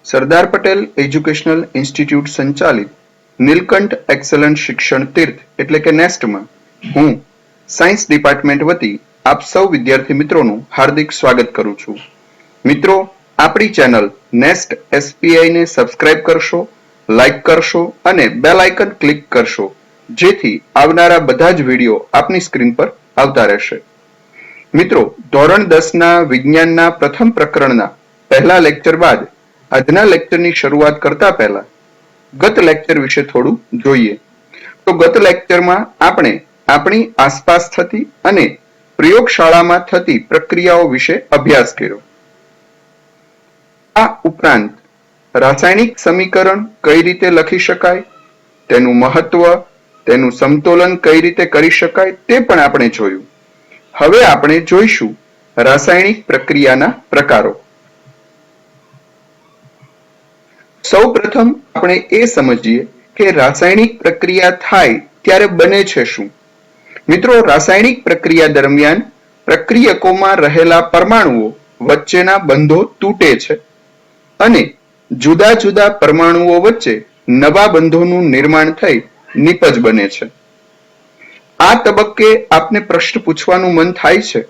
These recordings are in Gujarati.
સરદાર પટેલ એજ્યુકેશનલ ઇન્સ્ટિટ્યૂટ સંચાલિત નીલકંઠ એક્સલન્ટ શિક્ષણ તીર્થ એટલે કે નેસ્ટમાં હું સાયન્સ ડિપાર્ટમેન્ટ વતી આપ સૌ વિદ્યાર્થી મિત્રોનું હાર્દિક સ્વાગત કરું છું. મિત્રો, આપણી ચેનલ નેસ્ટ એસપીઆઈ ને સબસ્ક્રાઇબ કરશો, લાઇક કરશો અને બેલ આઇકન ક્લિક કરશો, જેથી આવનારા બધા જ વિડીયો આપની સ્ક્રીન પર આવતા રહેશે. મિત્રો, ધોરણ 10 ના વિજ્ઞાનના પ્રથમ પ્રકરણના પહેલા લેક્ચર બાદ આજના લેક્ચરની શરૂઆત કરતા પહેલા ગત લેક્ચર વિશે થોડું જોઈએ. તો ગત લેક્ચરમાં આપણે આપણી આસપાસ થતી અને પ્રયોગશાળામાં થતી પ્રક્રિયાઓ વિશે અભ્યાસ કર્યો. આ ઉપરાંત રાસાયણિક સમીકરણ કઈ રીતે લખી શકાય, તેનું મહત્વ, તેનું સમતોલન કઈ રીતે કરી શકાય તે પણ આપણે જોયું. હવે આપણે જોઈશું રાસાયણિક પ્રક્રિયાના પ્રકારો. સૌપ્રથમ આપણે એ સમજીએ કે રાસાયણિક પ્રક્રિયા થાય ત્યારે બને છે શું. મિત્રો, રાસાયણિક પ્રક્રિયા દરમિયાન પ્રક્રિયકોમાં રહેલા પરમાણુઓ વચ્ચેના બંધો તૂટે છે અને જુદા જુદા પરમાણુઓ વચ્ચે નવા બંધોનું નિર્માણ થઈ નિપજ બને છે. આ તબક્કે આપને પ્રશ્ન પૂછવાનું મન થાય છે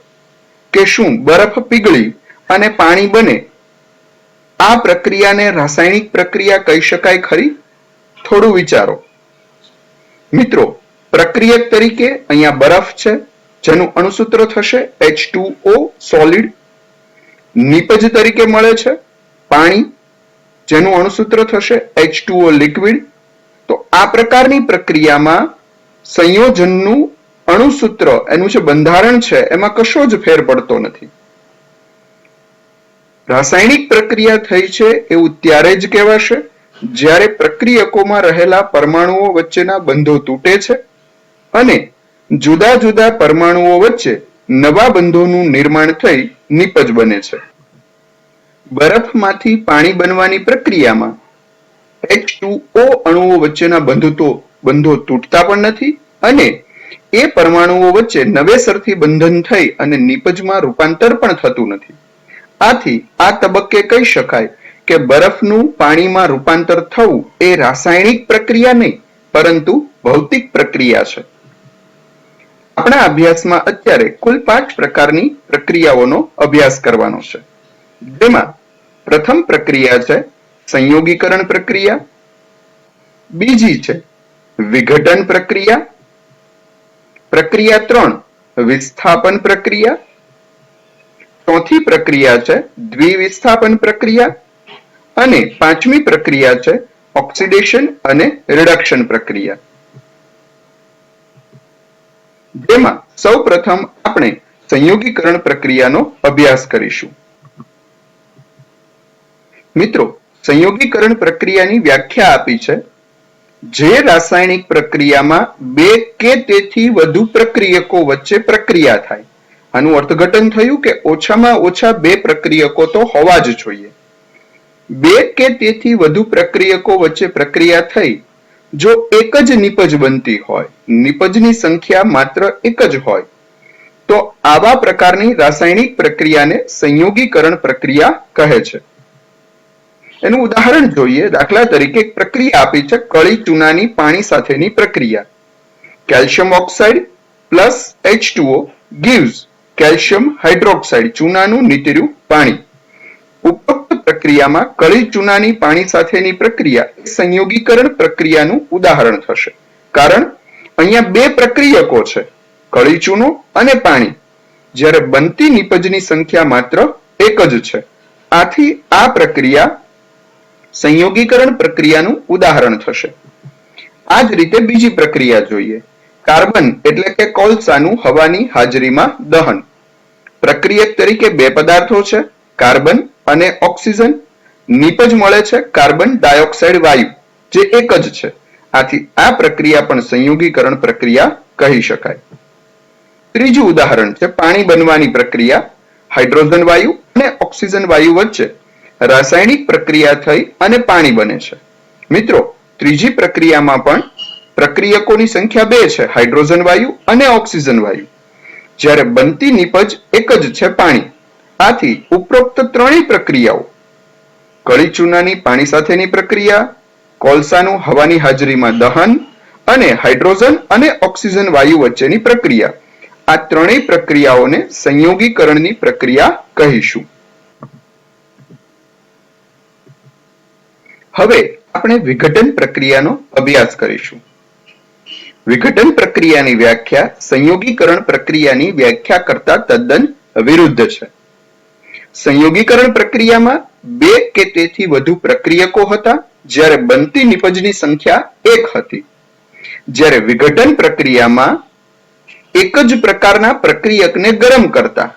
કે શું બરફ પીગળી અને પાણી બને, આ પ્રક્રિયાને રાસાયણિક પ્રક્રિયા કહી શકાય ખરી? થોડું વિચારો. મિત્રો, પ્રક્રિયક તરીકે અહીંયા બરફ છે જેનું અણુસૂત્ર થશે H2O સોલિડ. નિપજ તરીકે મળે છે પાણી જેનું અણુસૂત્ર થશે H2O લિક્વિડ. તો આ પ્રકારની પ્રક્રિયામાં સંયોજનનું અણુસૂત્ર એનું જે બંધારણ છે એમાં કશો જ ફેર પડતો નથી. રાસાયણિક પ્રક્રિયા થઈ છે એવું ત્યારે જ કહેવાશે જ્યારે પ્રક્રિયકોમાં રહેલા પરમાણુઓ વચ્ચેના બંધો તૂટે છે અને જુદા જુદા પરમાણુઓ વચ્ચે નવા બંધોનું નિર્માણ થઈ નિપજ બને છે. બરફમાંથી પાણી બનવાની પ્રક્રિયામાં H2O અણુઓ વચ્ચેના બંધો તૂટતા પણ નથી અને એ પરમાણુઓ વચ્ચે નવેસરથી બંધન થઈ અને નિપજમાં રૂપાંતર પણ થતું નથી. આથી આ તબક્કે કહી શકાય કે બરફનું પાણીમાં રૂપાંતર થવું એ રાસાયણિક પ્રક્રિયા નહીં પરંતુ ભૌતિક પ્રક્રિયા છે. આપણા અભ્યાસમાં અત્યારે કુલ 5 પ્રકારની પ્રક્રિયાઓનો અભ્યાસ કરવાનો છે. જેમાં પ્રથમ પ્રક્રિયા છે સંયોગીકરણ પ્રક્રિયા, બીજી છે વિઘટન પ્રક્રિયા, પ્રક્રિયા 3 વિસ્થાપન પ્રક્રિયા, ચોથી પ્રક્રિયા છે દ્વિવિસ્થાપન પ્રક્રિયા અને પાંચમી પ્રક્રિયા છે ઓક્સિડેશન અને રિડક્શન પ્રક્રિયા. જેમાં સૌપ્રથમ આપણે સંયોગીકરણ પ્રક્રિયાનો અભ્યાસ કરીશું. મિત્રો, સંયોગીકરણ પ્રક્રિયાની વ્યાખ્યા આપી છે જે રાસાયણિક પ્રક્રિયામાં બે કે તેથી વધુ પ્રક્રિયકો વચ્ચે પ્રક્રિયા થાય. આનું અર્થઘટન થયું કે ઓછામાં ઓછા બે પ્રક્રિયકો તો હોવા જ જોઈએ. બે કે તેથી વધુ પ્રક્રિયકો વચ્ચે પ્રક્રિયા થઈ જો એક જ નિપજ બનતી હોય, નિપજની સંખ્યા માત્ર એક જ હોય, તો આવા પ્રકારની રાસાયણિક પ્રક્રિયાને સંયોગીકરણ પ્રક્રિયા કહે છે. એનું ઉદાહરણ જોઈએ. દાખલા તરીકે એક પ્રક્રિયા આપી છે કળી ચૂનાની પાણી સાથેની પ્રક્રિયા. Calcium oxide plus H2O gives calcium hydroxide, ચૂનાનું નીતર્યું પાણી. ઉપરોક્ત પ્રક્રિયામાં કળી ચૂનાની પાણી સાથેની પ્રક્રિયા સંયોગીકરણ પ્રક્રિયાનું ઉદાહરણ થશે. કારણ અહીંયા બે પ્રક્રિયકો છે, કળી ચૂનો અને પાણી, જ્યારે બનતી નિપજની સંખ્યા માત્ર એક જ છે. આથી આ પ્રક્રિયા સંયોગીકરણ પ્રક્રિયાનું ઉદાહરણ થશે. આ જ રીતે બીજી પ્રક્રિયા જોઈએ. કાર્બન એટલે કે કોલસાનું હવાની હાજરીમાં દહન. પ્રક્રિયક તરીકે બે પદાર્થો છે, કાર્બન અને ઓક્સિજન. નિપજ મળે છે કાર્બન ડાયોક્સાઇડ વાયુ, જે એક જ છે. આથી આ પ્રક્રિયા પણ સંયોગીકરણ પ્રક્રિયા કહી શકાય. ત્રીજું ઉદાહરણ છે પાણી બનવાની પ્રક્રિયા. હાઇડ્રોજન વાયુ અને ઓક્સિજન વાયુ વચ્ચે રાસાયણિક પ્રક્રિયા થઈ અને પાણી બને છે. મિત્રો, ત્રીજી પ્રક્રિયામાં પણ પ્રક્રિયકોની સંખ્યા બે છે, હાઇડ્રોજન વાયુ અને ઓક્સિજન વાયુ, જ્યારે બનતી નિપજ એક જ છે, પાણી. આથી ઉપરોક્ત ત્રણેય પ્રક્રિયાઓ કળી ચૂનાની પાણી સાથેની પ્રક્રિયા, કોલસાનું હવાની હાજરીમાં દહન અને હાઇડ્રોજન અને ઓક્સિજન વાયુ વચ્ચેની પ્રક્રિયા. આ ત્રણેય પ્રક્રિયાઓને સંયોગીકરણની પ્રક્રિયા કહીશું. હવે આપણે વિઘટન પ્રક્રિયાનો અભ્યાસ કરીશું. વિઘટન પ્રક્રિયાની વ્યાખ્યા સંયોગીકરણ પ્રક્રિયાની વ્યાખ્યા કરતા તદ્દન વિરુદ્ધ છે. સંયોગીકરણ પ્રક્રિયામાં બે કે તેથી વધુ પ્રક્રિયકો હતા, જ્યારે બનતી નિપજની સંખ્યા એક હતી. જ્યારે વિઘટન પ્રક્રિયામાં એક જ પ્રકારના પ્રક્રિયકને ગરમ કરતા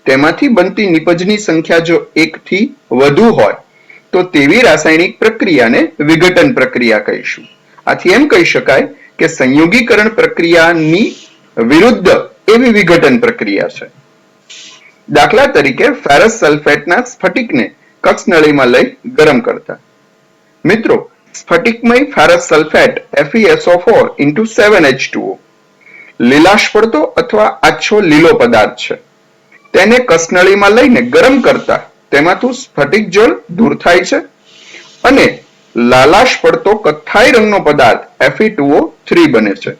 તેમાંથી બનતી નિપજની સંખ્યા જો એકથી વધુ હોય તો તેવી રાસાયણિક પ્રક્રિયાને વિઘટન પ્રક્રિયા કહીશું. આથી એમ કહી શકાય કે સંયોગીકરણ પ્રક્રિયાની વિરુદ્ધ એવી વિઘટન પ્રક્રિયા છે. દાખલા તરીકે ફેરસ સલ્ફેટના સ્ફટિકને કક્ષનળીમાં લઈ ગરમ કરતા. મિત્રો, સ્ફટિકમય ફેરસ સલ્ફેટ FeSO4 × 7H2O લીલાશ પડતો અથવા આછો લીલો પદાર્થ છે. તેને કસનળીમાં લઈને ગરમ કરતા તેમાંથી સ્ફટિક જળ દૂર થાય છે અને લાલાશ પડતો કથ્થાઈ રંગનો પદાર્થ Fe2O3 બને છે.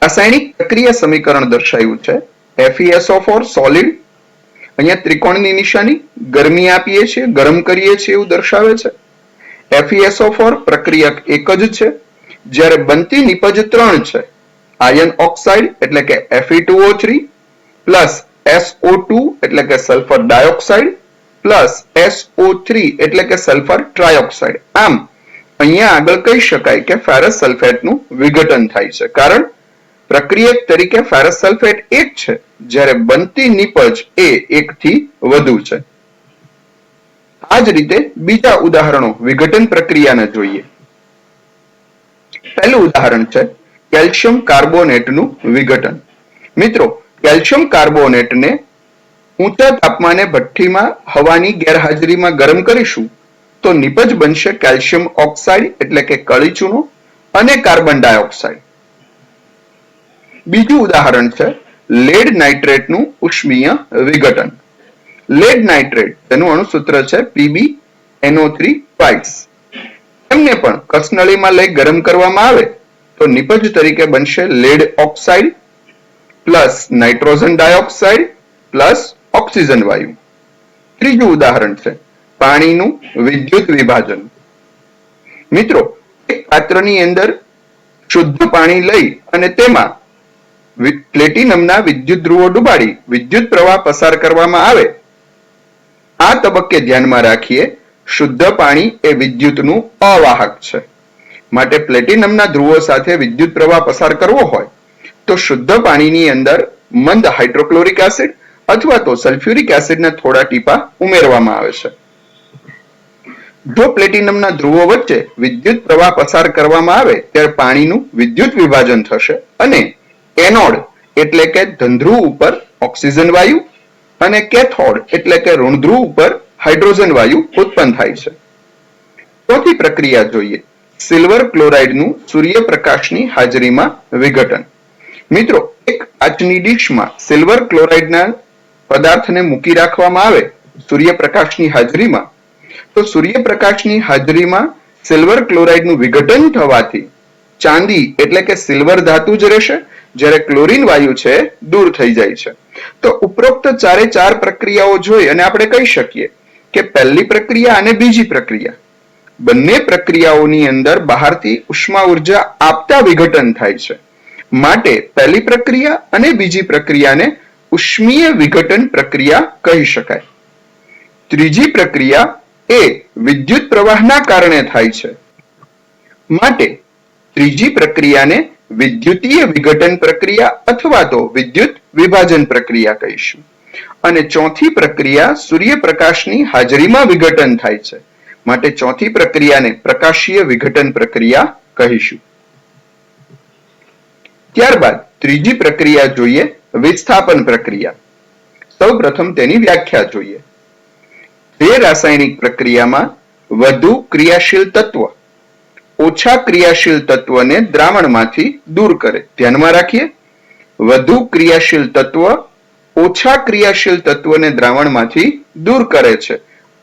રાસાયણિક પ્રક્રિયા સમીકરણ દર્શાવ્યું છે. FeSO4 સોલિડ, અહીંયા ત્રિકોણની નિશાની, ગરમી આપીએ છીએ, ગરમ કરીએ છીએ એવું દર્શાવે છે. FeSO4 પ્રક્રિયક એક જ છે, જ્યારે બનતી નિપજ 3 છે. આયર્ન ઓક્સાઇડ એટલે કે Fe2O3 પ્લસ SO2 એટલે કે સલ્ફર ડાયોક્સાઇડ પ્લસ SO3 એટલે કે સલ્ફર ટ્રાયોક્સાઇડ. આમ અહીંયા આગળ કહી શકાય કે ફેરસ સલ્ફેટનું વિઘટન થાય છે, કારણ પ્રક્રિયક તરીકે ફેરસ સલ્ફેટ એક છે, જ્યારે બનતી નિપજ એ એકથી વધુ છે. આ જ રીતે બીજા ઉદાહરણો વિઘટન પ્રક્રિયાને જોઈએ. પહેલું ઉદાહરણ છે કેલ્શિયમ કાર્બોનેટનું વિઘટન. મિત્રો, કેલ્શિયમ કાર્બોનેટને ઊંચા તાપમાને ભઠ્ઠીમાં હવાની ગેરહાજરીમાં ગરમ કરીશું તો નિપજ બનશે કેલ્શિયમ ઓક્સાઇડ એટલે કે કળી ચૂનો અને કાર્બન ડાયોક્સાઇડ. બીજું ઉદાહરણ છે લેડ નાઇટ્રેટનું ઉષ્મીય વિઘટન. લેડ નાઇટ્રેટ તેનું અણુસૂત્ર છે PbNO3 twice. એમને પણ કસનળીમાં લઈ ગરમ કરવામાં આવે તો નિપજ તરીકે બનશે lead oxide plus nitrogen dioxide plus oxygen વાયુ. ત્રીજું ઉદાહરણ છે પાણીનું વિદ્યુત વિભાજન. મિત્રો, એક પાત્રની અંદર શુદ્ધ પાણી લઈ અને તેમાં પ્લેટિનમના વિદ્યુત ધ્રુવો ડુબાડી વિદ્યુત પ્રવાહ પસાર કરવામાં આવે. આ તબક્કે ધ્યાનમાં રાખીએ, શુદ્ધ પાણી એ વિદ્યુતનું અવાહક છે. માટે પ્લેટિનમના ધ્રુવો સાથે વિદ્યુત પ્રવાહ પસાર કરવો હોય તો શુદ્ધ પાણીની અંદર મંદ હાઇડ્રોક્લોરિક એસિડ અથવા તો સલ્ફ્યુરિક એસિડના થોડા ટીપા ઉમેરવામાં આવે છે. જો પ્લેટિનમના ધ્રુવો વચ્ચે વિદ્યુત પ્રવાહ પસાર કરવામાં આવે ત્યારે પાણીનું વિદ્યુત વિભાજન થશે અને એનોડ એટલે કે ધનધ્રુવ ઉપર ઓક્સિજન વાયુ અને કેથોડ એટલે કે ઋણધ્રુવ ઉપર હાઇડ્રોજન વાયુ ઉત્પન્ન થાય છે. ચોથી પ્રક્રિયા જોઈએ સિલ્વર ક્લોરાઇડનું સૂર્યપ્રકાશની હાજરીમાં વિઘટન. મિત્રો, એક કાચની ડીશમાં સિલ્વર ક્લોરાઇડના પદાર્થને મૂકી રાખવામાં આવે સૂર્યપ્રકાશની હાજરીમાં તો સૂર્યપ્રકાશની હાજરીમાં સિલ્વર ક્લોરાઇડનું વિઘટન થવાથી ચાંદી એટલે કે સિલ્વર ધાતુ જ રહેશે, જ્યારે ક્લોરીન વાયુ છે દૂર થઈ જાય છે. તો ઉપરોક્ત ચારે ચાર પ્રક્રિયાઓ જોઈ અને આપણે કહી શકીએ કે પહેલી પ્રક્રિયા અને બીજી પ્રક્રિયા બંને પ્રક્રિયાઓની અંદર બહારથી ઉષ્મા ઉર્જા આપતા વિઘટન થાય છે. માટે પહેલી પ્રક્રિયા અને બીજી પ્રક્રિયાને ઉષ્મીય વિઘટન પ્રક્રિયા કહી શકાય. ત્રીજી પ્રક્રિયા એ વિદ્યુત પ્રવાહના કારણે થાય છે, માટે ત્રીજી પ્રક્રિયાને વિદ્યુતીય વિઘટન પ્રક્રિયા અથવા તો વિદ્યુત વિભાજન પ્રક્રિયા કહીશું. અને ચોથી પ્રક્રિયા સૂર્યપ્રકાશની હાજરીમાં વિઘટન થાય છે, માટે ચોથી પ્રક્રિયાને પ્રકાશીય વિઘટન પ્રક્રિયા કહીશું. ત્યારબાદ ત્રીજી પ્રક્રિયા જોઈએ વિસ્થાપન પ્રક્રિયા. સૌપ્રથમ તેની વ્યાખ્યા જોઈએ. જે રાસાયણિક પ્રક્રિયામાં વધુ ક્રિયાશીલ તત્વ ઓછા ક્રિયાશીલ તત્વને દ્રાવણમાંથી દૂર કરે. ધ્યાનમાં રાખીએ, વધુ ક્રિયાશીલ તત્વ ઓછા ક્રિયાશીલ તત્વને દ્રાવણમાંથી દૂર કરે છે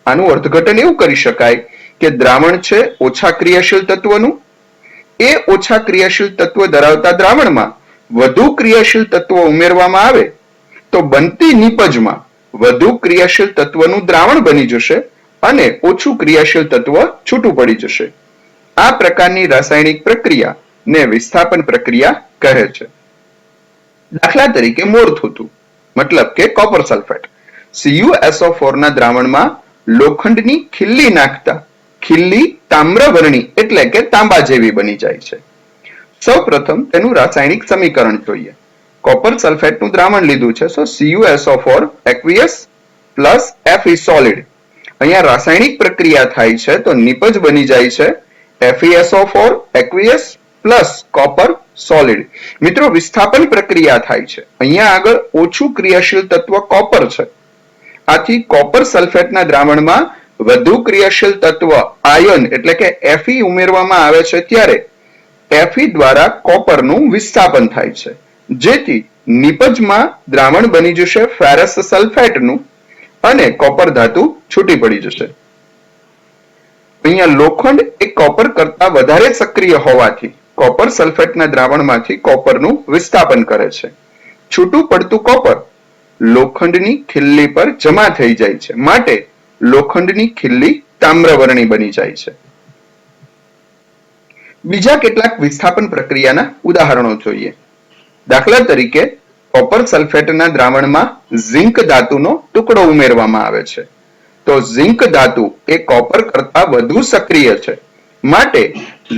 આનું અર્થઘટન એવું કરી શકાય કે દ્રાવણ છે ઓછા ક્રિયાશીલ તત્વનું, એ ઓછા ક્રિયાશીલ તત્વ ધરાવતા દ્રાવણમાં વધુ ક્રિયાશીલ તત્વો ઉમેરવામાં આવે તો બનતી નીપજમાં વધુ ક્રિયાશીલ તત્વનું દ્રાવણ બની જશે અને ઓછું ક્રિયાશીલ તત્વ છૂટું પડી જશે. આ પ્રકારની રાસાયણિક પ્રક્રિયાને વિસ્થાપન પ્રક્રિયા કહે છે. દાખલા તરીકે મોર થૂથું, મતલબ કે કોપર સલ્ફેટ. CuSO4 ના દ્રાવણમાં લોખંડની ખીલ્લી નાખતા ખીલ્લી તામ્રવર્ણી એટલે કે તાંબા જેવી બની જાય છે. સૌપ્રથમ તેનું રાસાયણિક સમીકરણ જોઈએ. કોપર સલ્ફેટનું દ્રાવણ લીધું છે, so CuSO4 aqueous plus Fe solid. અહીંયા રાસાયણિક પ્રક્રિયા થાય છે તો નિપજ બની જાય છે FeSO4 aqueous plus copper solid. મિત્રો વિસ્થાપન પ્રક્રિયા થાય છે. અહીંયા આગળ ઓછું ક્રિયાશીલ તત્વ કોપર છે, આથી કોપર સલ્ફેટના દ્રાવણમાં વધુ ક્રિયાશીલ તત્વ આયન એટલે કે Fe ઉમેરવામાં આવે છે ત્યારે Fe દ્વારા કોપરનું વિસ્થાપન થાય છે, જેથી નિપજમાં દ્રાવણ બની જશે ફેરસ સલ્ફેટનું અને કોપર ધાતુ છૂટી પડી જશે. અહીંયા લોખંડ એ કોપર કરતા વધારે સક્રિય હોવાથી કોપર સલ્ફેટના દ્રાવણમાંથી કોપરનું વિસ્થાપન કરે છે. છૂટું પડતું કોપર લોખંડની ખીલ્લી પર જમા થઈ જાય છે, માટે લોખંડની ખીલ્લી તામ્રવર્ણી બની જાય છે. બીજા કેટલાક વિસ્થાપન પ્રક્રિયાના ઉદાહરણો જોઈએ. દાખલા તરીકે કોપર સલ્ફેટના દ્રાવણમાં ઝિંક ધાતુનો ટુકડો ઉમેરવામાં આવે છે, તો ઝિંક ધાતુ એ કોપર કરતા વધુ સક્રિય છે, માટે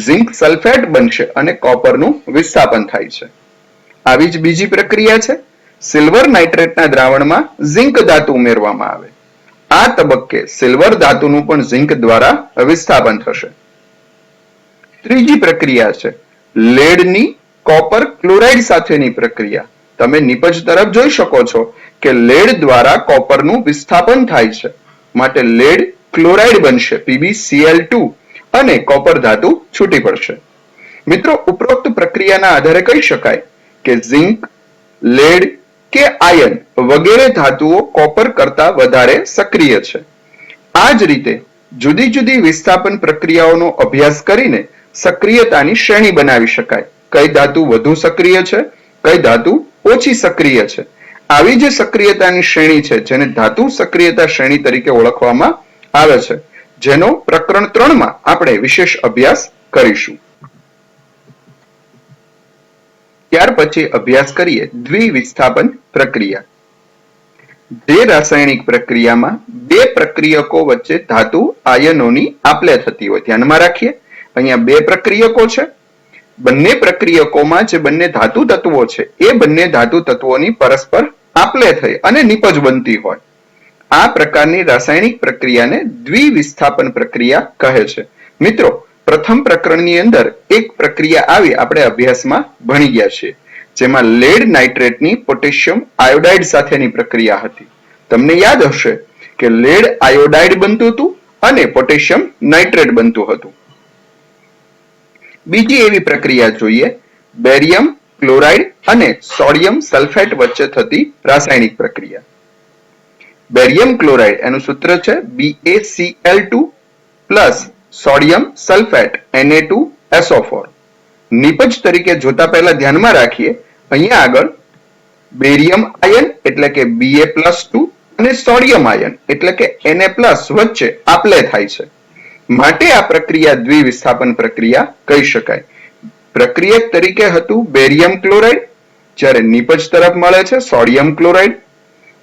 ઝિંક સલ્ફેટ બનશે અને કોપરનું વિસ્થાપન થાય છે. આવી જ બીજી પ્રક્રિયા છે, સિલ્વર નાઇટ્રેટના દ્રાવણમાં ઝિંક ધાતુ ઉમેરવામાં આવે. આ તબક્કે સિલ્વર ધાતુનું પણ ઝિંક દ્વારા વિસ્થાપન થશે. ત્રીજી પ્રક્રિયા છે લેડની કોપર ક્લોરાઇડ સાથેની પ્રક્રિયા. તમે નિપજ તરફ જોઈ શકો છો કે લેડ દ્વારા કોપરનું વિસ્થાપન થાય છે, માટે લેડ ક્લોરાઇડ બનશે PbCl2 અને કોપર ધાતુ છૂટી પડશે. મિત્રો ઉપરોક્ત પ્રક્રિયાના આધારે કહી શકાય કે ઝિંક, લેડ કે આયન વગેરે ધાતુઓ કોપર કરતા વધારે સક્રિય છે. આ જ રીતે જુદી જુદી વિસ્થાપન પ્રક્રિયાઓનો અભ્યાસ કરીને સક્રિયતાની શ્રેણી બનાવી શકાય. કઈ ધાતુ વધુ સક્રિય છે, કઈ ધાતુ ઓછી સક્રિય છે. આવી જે સક્રિયતાની શ્રેણી છે જેને ધાતુ સક્રિયતા શ્રેણી તરીકે ઓળખવામાં આવે છે, જેનો પ્રકરણ 3 માં આપણે વિશેષ અભ્યાસ કરીશું. ત્યાર પછી અભ્યાસ કરીએ દ્વિવિસ્થાપન પ્રક્રિયા. જે રાસાયણિક પ્રક્રિયામાં બે પ્રક્રિયકો વચ્ચે ધાતુ આયનોની આપ-લે થતી હોય. ધ્યાનમાં રાખીએ, અહીંયા બે પ્રક્રિયકો છે. બંને પ્રક્રિયકોમાં જે બંને ધાતુ તત્વો છે એ બંને ધાતુ તત્વોની પરસ્પર આપ-લે થઈ અને નિપજ બનતી હોય. આ પ્રકારની રાસાયણિક પ્રક્રિયાને દ્વિવિસ્થાપન પ્રક્રિયા કહે છે. મિત્રો પ્રથમ પ્રકરણની અંદર એક પ્રક્રિયા આવી આપણે અભ્યાસમાં ભણી ગયા છીએ, જેમાં લેડ નાઇટ્રેટની પોટેશિયમ આયોડાઇડ સાથેની પ્રક્રિયા હતી. તમને યાદ હશે કે લેડ આયોડાઇડ બનતું હતું અને પોટેશિયમ નાઇટ્રેટ બનતું હતું. બીજી એવી પ્રક્રિયા જોઈએ બેરિયમ ક્લોરાઇડ અને સોડિયમ સલ્ફેટ વચ્ચે થતી રાસાયણિક પ્રક્રિયા. બેરિયમ ક્લોરાઇડ એનું સૂત્ર છે BaCl2 plus sodium sulphate Na2SO4. નિપજ તરીકે જોતા પહેલા ધ્યાનમાં રાખીએ, અહીંયા આગળ બેરિયમ આયન એટલે કે Ba+2 અને સોડિયમ આયન એટલે કે Na+ વચ્ચે આપ-લે થાય છે, માટે આ પ્રક્રિયા દ્વિવિસ્થાપન પ્રક્રિયા કહી શકાય. પ્રક્રિયક તરીકે હતું બેરિયમ ક્લોરાઇડ, જ્યારે નિપજ તરફ મળે છે સોડિયમ ક્લોરાઇડ.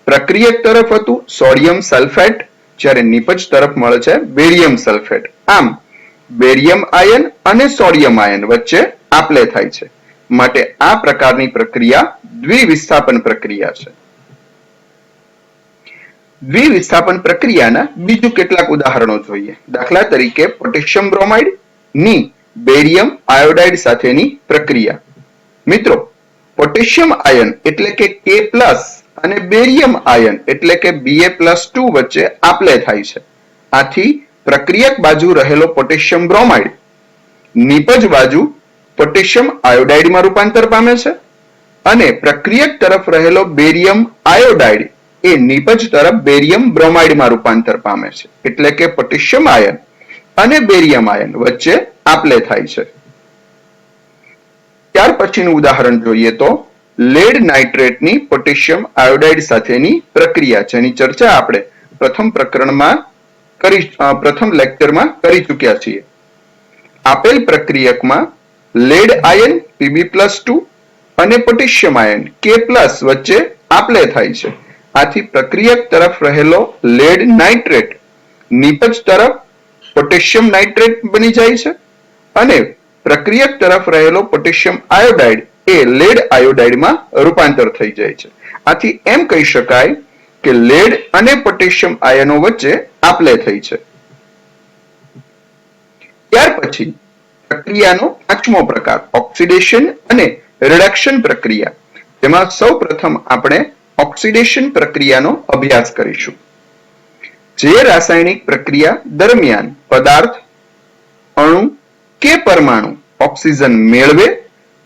પ્રક્રિયક તરફ હતું સોડિયમ સલ્ફેટ, જ્યારે નિપજ તરફ મળે છે બેરિયમ સલ્ફેટ. આમ બેરિયમ આયન અને સોડિયમ આયન વચ્ચે આપ-લે થાય છે, માટે આ પ્રકારની પ્રક્રિયા દ્વિવિસ્થાપન પ્રક્રિયા છે. દ્વિવિસ્થાપન પ્રક્રિયાના બીજું કેટલાક ઉદાહરણો જોઈએ. દાખલા તરીકે પોટેશિયમ બ્રોમાઇડ ની બેરિયમ આયોડાઇડ સાથેની પ્રક્રિયા. મિત્રો પોટેશિયમ આયન એટલે કે K+ અને બેરિયમ આયન એટલે કે Ba+2 વચ્ચે આપ-લે થાય છે. આથી પ્રક્રિયક બાજુ રહેલો પોટેશિયમ બ્રોમાઇડ નિપજ બાજુ પોટેશિયમ આયોડાઇડમાં રૂપાંતર પામે છે અને પ્રક્રિયક તરફ રહેલો બેરિયમ આયોડાઇડ એ નિપજ તરફ બેરિયમ બ્રોમાઇડમાં રૂપાંતર પામે છે. એટલે કે પોટેશિયમ આયન અને બેરિયમ આયન વચ્ચે આપલે થાય છે. ત્યાર પછીનું ઉદાહરણ જોઈએ તો લેડ નાઇટ્રેટની પોટેશિયમ આયોડાઇડ સાથેની પ્રક્રિયા, જેની ચર્ચા આપણે પ્રથમ લેક્ચરમાં કરી ચૂક્યા છીએ. આપેલ પ્રક્રિયકમાં લેડ આયન Pb+2 અને પોટેશિયમ આયન K+ વચ્ચે આપલે થાય છે. આથી પ્રક્રિયક તરફ રહેલો લેડ નાઇટ્રેટ નિપજ તરફ પોટેશિયમ નાઇટ્રેટ બની જાય છે અને પ્રક્રિયક તરફ રહેલો પોટેશિયમ આયોડાઇડ એ લેડ આયોડાઇડમાં રૂપાંતર થઈ જાય છે. આથી એમ કહી શકાય કે લેડ અને પોટેશિયમ આયનો વચ્ચે આપલે થઈ છે. ત્યાર પછી પ્રક્રિયાનો પાંચમો પ્રકાર ઓક્સિડેશન અને રિડક્શન પ્રક્રિયા. તેમાં સૌપ્રથમ આપણે ઓક્સિડેશન પ્રક્રિયાનો અભ્યાસ કરીશું. જે રાસાયણિક પ્રક્રિયા દરમિયાન પદાર્થ, અણુ કે પરમાણુ ઓક્સિજન મેળવે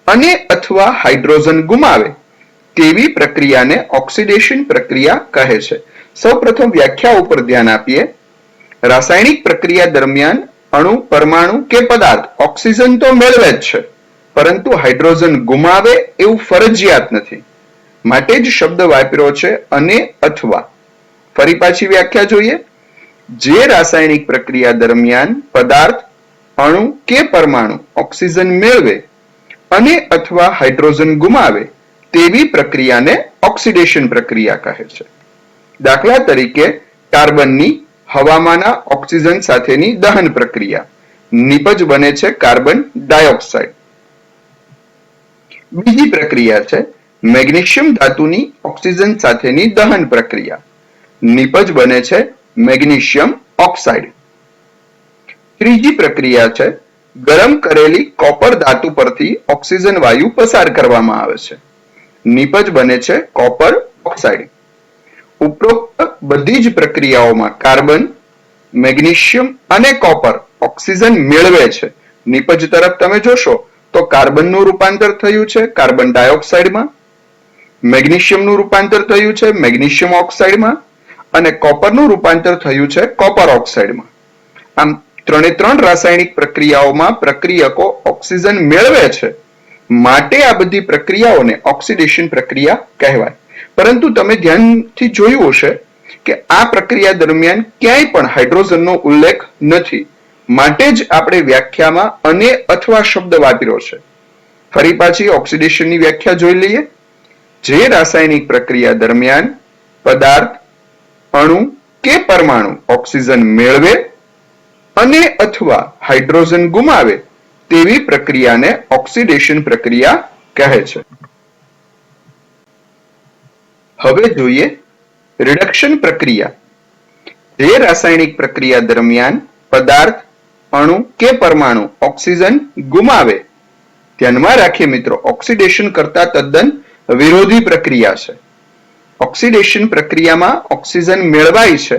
અને અથવા હાઇડ્રોજન ગુમાવે તેવી પ્રક્રિયાને ઓક્સિડેશન પ્રક્રિયા કહે છે. સૌપ્રથમ વ્યાખ્યા ઉપર ધ્યાન આપીએ. રાસાયણિક પ્રક્રિયા દરમિયાન અણુ, પરમાણુ કે પદાર્થ ઓક્સિજન તો મેળવે જ છે, પરંતુ હાઇડ્રોજન ગુમાવે એવું ફરજિયાત નથી. માટે જ શબ્દ વાપર્યો છે અને અથવા. ફરી પાછી વ્યાખ્યા જોઈએ. જે રાસાયણિક પ્રક્રિયા દરમિયાન પદાર્થ, અણુ કે પરમાણુ ઓક્સિજન મેળવે અને અથવા હાઇડ્રોજન ગુમાવે તેવી પ્રક્રિયાને ઓક્સિડેશન પ્રક્રિયા કહે છે. દાખલા તરીકે કાર્બનની હવામાંના ઓક્સિજન સાથેની દહન પ્રક્રિયા. નિપજ બને છે કાર્બન ડાયોક્સાઇડ. બીજી પ્રક્રિયા છે મેગ્નેશિયમ ધાતુની ઓક્સિજન સાથેની દહન પ્રક્રિયા. નિપજ બને છે મેગ્નેશિયમ ઓક્સાઇડ. ત્રીજી પ્રક્રિયા છે ગરમ કરેલી કોપર ધાતુ પરથી ઓક્સિજન વાયુ પસાર કરવામાં આવે છે. નિપજ બને છે કોપર ઓક્સાઇડ. ઉપરોક્ત બધી જ પ્રક્રિયાઓમાં કાર્બન, મેગ્નેશિયમ અને કોપર ઓક્સિજન મેળવે છે. નિપજ તરફ તમે જોશો તો કાર્બનનું રૂપાંતર થયું છે કાર્બન ડાયોક્સાઇડમાં, મેગ્નેશિયમનું રૂપાંતર થયું છે મેગ્નેશિયમ ઓક્સાઇડમાં અને કોપરનું રૂપાંતર થયું છે કોપર ઓક્સાઇડમાં. આમ ત્રણ રાસાયણિક પ્રક્રિયાઓમાં પ્રક્રિયકો ઓક્સિજન મેળવે છે, માટે આ બધી પ્રક્રિયાઓને ઓક્સિડેશન પ્રક્રિયા કહેવાય. પરંતુ તમે ધ્યાનથી જોયું હશે કે આ પ્રક્રિયા દરમિયાન ક્યાંય પણ હાઇડ્રોજનનો ઉલ્લેખ નથી, માટે જ આપણે વ્યાખ્યામાં અને અથવા શબ્દ વાપર્યો છે. ફરી પાછી ઓક્સિડેશનની વ્યાખ્યા જોઈ લઈએ. જે રાસાયણિક પ્રક્રિયા દરમિયાન પદાર્થ, અણુ કે પરમાણુ ઓક્સિજન મેળવે અને અથવા હાઇડ્રોજન ગુમાવે તેવી પ્રક્રિયાને ઓક્સિડેશન પ્રક્રિયા કહે છે. હવે જોઈએ રિડક્શન પ્રક્રિયા. જે રાસાયણિક પ્રક્રિયા દરમિયાન પદાર્થ, અણુ કે પરમાણુ ઓક્સિજન ગુમાવે. ધ્યાનમાં રાખીએ મિત્રો, ઓક્સિડેશન કરતા તદ્દન વિરોધી પ્રક્રિયા છે. ઓક્સિડેશન પ્રક્રિયામાં ઓક્સિજન મેળવાય છે,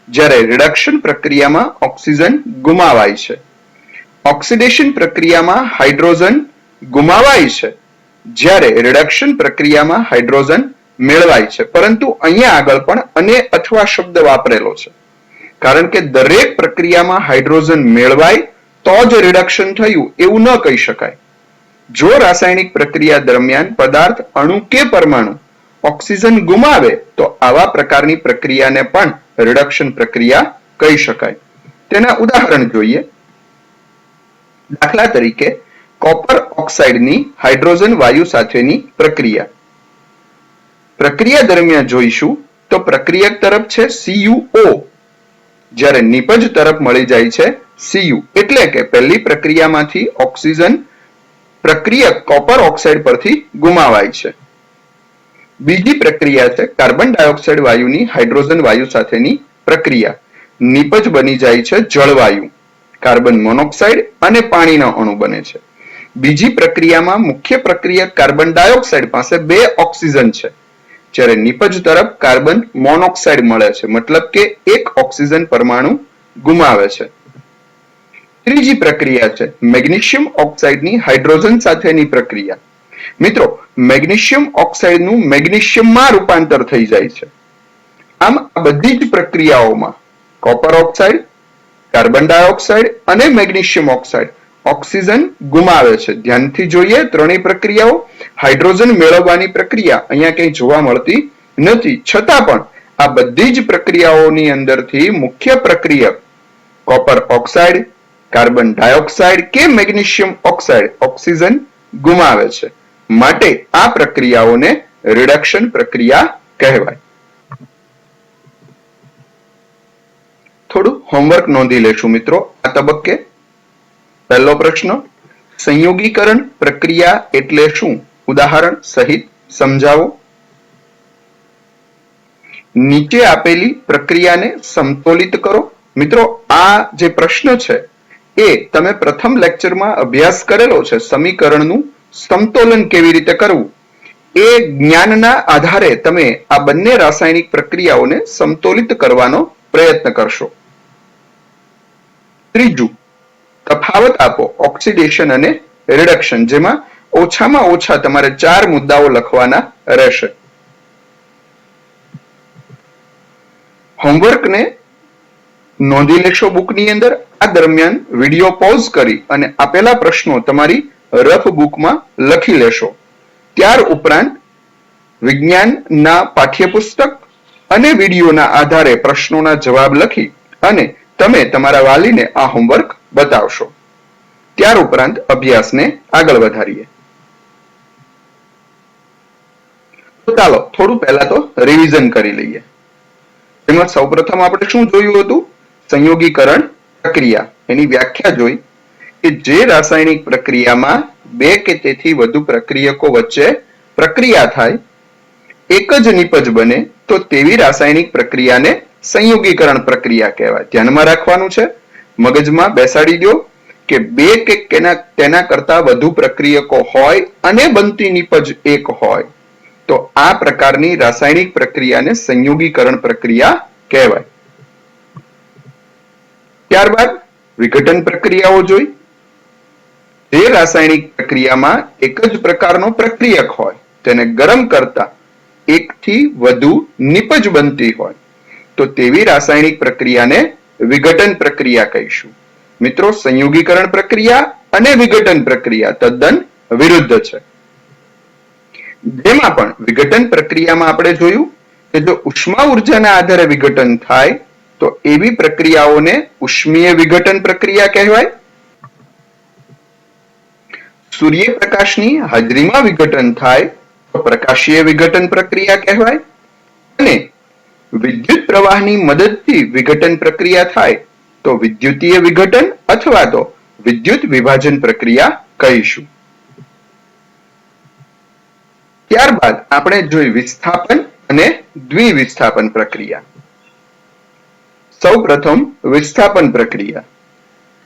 જ્યારે રિડક્શન પ્રક્રિયામાં ઓક્સિજન ગુમાવાય છે. ઓક્સિડેશન પ્રક્રિયામાં હાઇડ્રોજન ગુમાવાય છે, જ્યારે રિડક્શન પ્રક્રિયામાં હાઇડ્રોજન મેળવાય છે. પરંતુ અહીંયા આગળ પણ અને અથવા શબ્દ વાપરેલો છે, કારણ કે દરેક પ્રક્રિયામાં હાઇડ્રોજન મેળવાય તો જ રિડક્શન થયું એવું ન કહી શકાય. જો રાસાયણિક પ્રક્રિયા દરમિયાન પદાર્થ, અણુ કે પરમાણુ ઓક્સિજન ગુમાવે તો આવા પ્રકારની પ્રક્રિયાને પણ રિડક્શન પ્રક્રિયા કહી શકાય. તેના ઉદાહરણ જોઈએ. દાખલા તરીકે કોપર ઓક્સાઇડની હાઇડ્રોજન વાયુ સાથેની પ્રક્રિયા. પ્રક્રિયા દરમિયાન જોઈશું તો પ્રક્રિયક તરફ છે CuO, જ્યારે નિપજ તરફ મળી જાય છે Cu. એટલે કે પહેલી પ્રક્રિયામાંથી ઓક્સિજન પ્રક્રિયક કોપર ઓક્સાઇડ પરથી ગુમાવાય છે. બીજી પ્રક્રિયા છે કાર્બન ડાયોક્સાઇડ વાયુની હાઇડ્રોજન વાયુ સાથેની પ્રક્રિયા. નિપજ બની જાય છે જળવાયુ, કાર્બન મોનોક્સાઇડ અને પાણીનો અણુ બને છે. બીજી પ્રક્રિયામાં મુખ્ય પ્રક્રિયક કાર્બન ડાયોક્સાઇડ પાસે 2 ઓક્સિજન છે, જ્યારે નિપજ તરફ કાર્બન મોનોક્સાઇડ મળે છે, મતલબ કે 1 ઓક્સિજન પરમાણુ ગુમાવે છે. ત્રીજી પ્રક્રિયા છે મેગ્નેશિયમ ઓક્સાઇડની હાઇડ્રોજન સાથેની પ્રક્રિયા. મિત્રો, મેગ્નેશિયમ ઓક્સાઇડનું મેગ્નેશિયમમાં રૂપાંતર થઈ જાય છે. આમ આ બધી જ પ્રક્રિયાઓમાં કોપર ઓક્સાઇડ, કાર્બન ડાયોક્સાઇડ અને મેગ્નેશિયમ ઓક્સાઇડ ઓક્સિજન ગુમાવે છે. ધ્યાનથી જોઈએ ત્રણેય પ્રક્રિયાઓ. હાઇડ્રોજન મેળવવાની પ્રક્રિયા અહીંયા કંઈ જોવા મળતી નથી, છતાં પણ આ બધી જ પ્રક્રિયાઓની અંદરથી મુખ્ય પ્રક્રિયક કોપર ઓક્સાઇડ, કાર્બન ડાયોક્સાઇડ કે મેગ્નેશિયમ ઓક્સાઇડ ઓક્સિજન ગુમાવે છે. માટે આ પ્રક્રિયાઓને રિડક્શન પ્રક્રિયા કહેવાય. થોડું હોમવર્ક નોંધી લેશું મિત્રો આ તબક્કે. પહેલો પ્રશ્ન, સંયોગીકરણ પ્રક્રિયા એટલે શું? ઉદાહરણ સહિત સમજાવો. નીચે આપેલી પ્રક્રિયાને સમતોલિત કરો. મિત્રો આ જે પ્રશ્ન છે એ તમે પ્રથમ લેક્ચરમાં અભ્યાસ કરેલો છે. સમીકરણનું સમતોલન કેવી રીતે કરવું એ જ્ઞાનના આધારે તમે આ બંને રાસાયણિક પ્રક્રિયાઓને સમતોલિત કરવાનો પ્રયત્ન કરશો. ત્રીજું, તફાવત આપો ઓક્સિડેશન અને રિડક્શન, જેમાં ઓછામાં ઓછા તમારે 4 મુદ્દાઓ લખવાના રહેશે. હોમવર્કને નોંધી લેશો બુકની અંદર. આ દરમિયાન વિડીયો પોઝ કરી અને આપેલા પ્રશ્નો તમારી રફ બુકમાં લખી લેશો. ત્યાર ઉપરાંત વિજ્ઞાનના પાઠ્યપુસ્તક અને વિડીયોના આધારે પ્રશ્નોના જવાબ લખી અને તમે તમારા વાલીને આ હોમવર્ક બતાવશો. ત્યાર ઉપરાંત અભ્યાસને આગળ વધારીએ. તો ચાલો થોડું પહેલા તો રિવિઝન કરી લઈએ. એમાં સૌપ્રથમ આપણે શું જોયું હતું? સંયોગીકરણ પ્રક્રિયા. એની વ્યાખ્યા જોઈ કે જે રાસાયણિક પ્રક્રિયામાં 2 કે તેથી વધુ પ્રક્રિયકો વચ્ચે પ્રક્રિયા થાય, એક જ નિપજ બને તો તેવી રાસાયણિક પ્રક્રિયાને સંયોગીકરણ પ્રક્રિયા કહેવાય. ધ્યાનમાં રાખવાનું છે, મગજમાં બેસાડી દો કે 2 કે તેના કરતા વધુ પ્રક્રિયકો હોય અને બનતી નિપજ એક હોય તો આ પ્રકારની રાસાયણિક પ્રક્રિયાને સંયોગીકરણ પ્રક્રિયા કહેવાય. ત્યારબાદ વિઘટન પ્રક્રિયાઓ જોઈ. જે રાસાયણિક પ્રક્રિયામાં એક જ પ્રકારનો પ્રક્રિયક હોય તેને ગરમ કરતા એકથી વધુ નિપજ બનતી હોય તો તેવી રાસાયણિક પ્રક્રિયાને વિઘટન પ્રક્રિયા કહીશું. મિત્રો સંયોગીકરણ પ્રક્રિયા અને વિઘટન પ્રક્રિયા તદ્દન વિરુદ્ધ છે. જેમાં પણ વિઘટન પ્રક્રિયામાં આપણે જોયું કે જો ઉષ્મા ઉર્જાના આધારે વિઘટન થાય તો એવી પ્રક્રિયાઓને ઉષ્મીય વિઘટન પ્રક્રિયા કહેવાય. સૂર્યપ્રકાશની હાજરીમાં વિઘટન થાય તો પ્રકાશીય વિઘટન પ્રક્રિયા કહેવાય. અને વિદ્યુત પ્રવાહની મદદથી વિઘટન પ્રક્રિયા થાય તો વિદ્યુતીય વિઘટન અથવા તો વિદ્યુત વિભાજન પ્રક્રિયા કહીશું. ત્યારબાદ આપણે જોઈ વિસ્થાપન અને દ્વિવિસ્થાપન પ્રક્રિયા. સૌપ્રથમ વિસ્થાપન પ્રક્રિયા.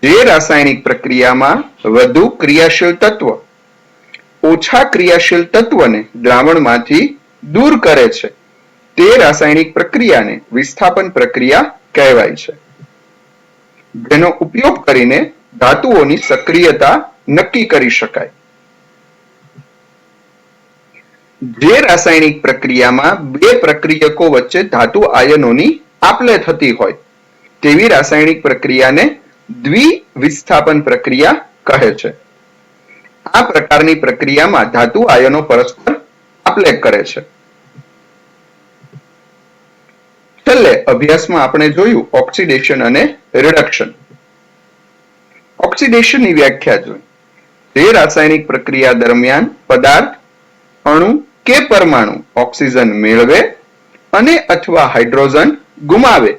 જે રાસાયણિક પ્રક્રિયામાં વધુ ક્રિયાશીલ તત્વ ઓછા ક્રિયાશીલ તત્વને દ્રાવણમાંથી દૂર કરે છે તે રાસાયણિક પ્રક્રિયાને વિસ્થાપન પ્રક્રિયા કહેવાય છે. જેનો ઉપયોગ કરીને ધાતુઓની સક્રિયતા નક્કી કરી શકાય. જે રાસાયણિક પ્રક્રિયામાં 2 પ્રક્રિયકો વચ્ચે ધાતુ આયનોની આપ-લે થતી હોય તેવી રાસાયણિક પ્રક્રિયાને દ્વિવિસ્થાપન પ્રક્રિયા કહે છે. આ પ્રકારની પ્રક્રિયામાં ધાતુ આયનો પરસ્પર આપ-લે કરે છે. છેલ્લે અભ્યાસમાં આપણે જોયું ઓક્સિડેશન અને રિડક્શન. ઓક્સિડેશનની વ્યાખ્યા જોઈ. જે રાસાયણિક પ્રક્રિયા દરમિયાન પદાર્થ, અણુ કે પરમાણુ ઓક્સિજન મેળવે અને અથવા હાઇડ્રોજન ગુમાવે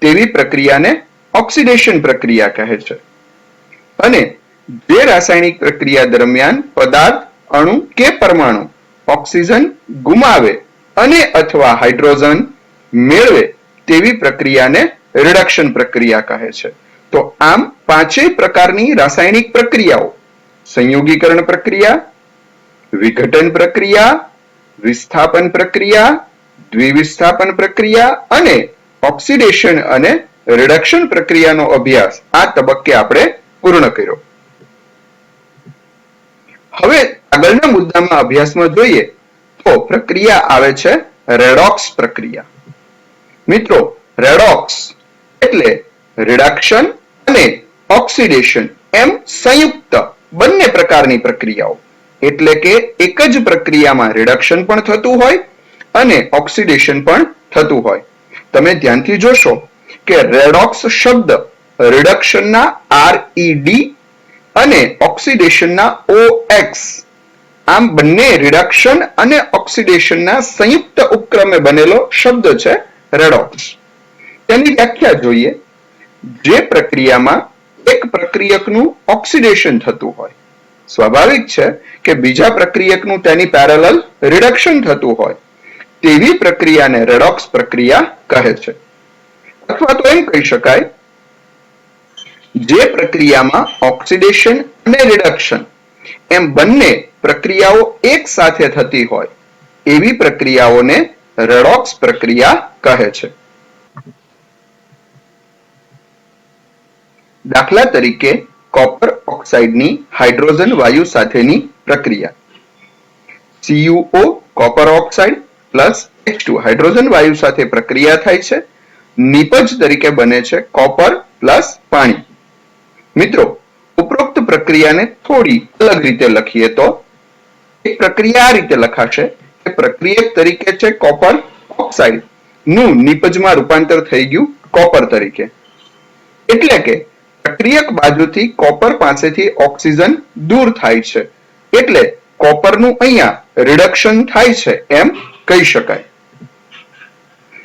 તેવી પ્રક્રિયાને ઓક્સિડેશન પ્રક્રિયા કહે છે. અને જે રાસાયણિક પ્રક્રિયા દરમિયાન પદાર્થ, અણુ કે પરમાણુ ઓક્સિજન ગુમાવે અને અથવા હાઇડ્રોજન મેળવે તેવી પ્રક્રિયાને રિડક્શન પ્રક્રિયા કહે છે. તો આમ 5 પ્રકારની રાસાયણિક પ્રક્રિયાઓ સંયોગીકરણ પ્રક્રિયા, વિઘટન પ્રક્રિયા, વિસ્થાપન પ્રક્રિયા, દ્વિવિસ્થાપન પ્રક્રિયા અને ઓક્સિડેશન અને રિડક્શન પ્રક્રિયાનો અભ્યાસ આ તબક્કે આપણે પૂર્ણ કર્યો. હવે આગળના મુદ્દામાં અભ્યાસમાં જોઈએ તો પ્રક્રિયા આવે છે રેડોક્સ પ્રક્રિયા. મિત્રો રેડોક્સ એટલે રિડક્શન અને ઓક્સિડેશન એમ સંયુક્ત બંને પ્રકારની પ્રક્રિયાઓ, એટલે કે એક જ પ્રક્રિયામાં રિડક્શન પણ થતું હોય અને ઓક્સિડેશન પણ થતું હોય. તમે ધ્યાનથી જોશો કે રેડોક્સ શબ્દ રિડક્શનના RED અને ઓક્સિડેશનના OX આમ બંને રિડક્શન અને ઓક્સિડેશનના સંયુક્ત ઉપક્રમે બનેલો શબ્દ છે રેડોક્સ. તેની વ્યાખ્યા જોઈએ. જે પ્રક્રિયામાં એક પ્રક્રિયકનું ઓક્સિડેશન થતું હોય, સ્વાભાવિક છે કે બીજા પ્રક્રિયકનું તેની પેરેલલ રિડક્શન થતું હોય, તેવી પ્રક્રિયાને રેડોક્સ પ્રક્રિયા કહે છે. અથવા તો એમ કહી શકાય, જે પ્રક્રિયામાં ઓક્સિડેશન અને રિડક્શન એમ બંને પ્રક્રિયાઓ એક સાથે થતી હોય એવી પ્રક્રિયાઓને રેડોક્સ પ્રક્રિયા કહે છે. દાખલા તરીકે કોપર ઓક્સાઇડની હાઇડ્રોજન વાયુ સાથેની પ્રક્રિયા. CuO copper oxide plus H2 hydrogen વાયુ સાથે પ્રક્રિયા થાય છે. નિપજ તરીકે બને છે કોપર પ્લસ પાણી. મિત્રો ઉપરોક્ત પ્રક્રિયાને થોડી અલગ રીતે લખીએ તો એક પ્રક્રિયા આ રીતે લખાશે કે પ્રક્રિયક તરીકે છે કોપર ઓક્સાઇડ નું નિપજમાં રૂપાંતર થઈ ગયું કોપર તરીકે. એટલે કે પ્રક્રિયક બાજુથી કોપર પાસેથી ઓક્સિજન દૂર થાય છે, એટલે કોપરનું અહીંયા રિડક્શન થાય છે એમ કહી શકાય.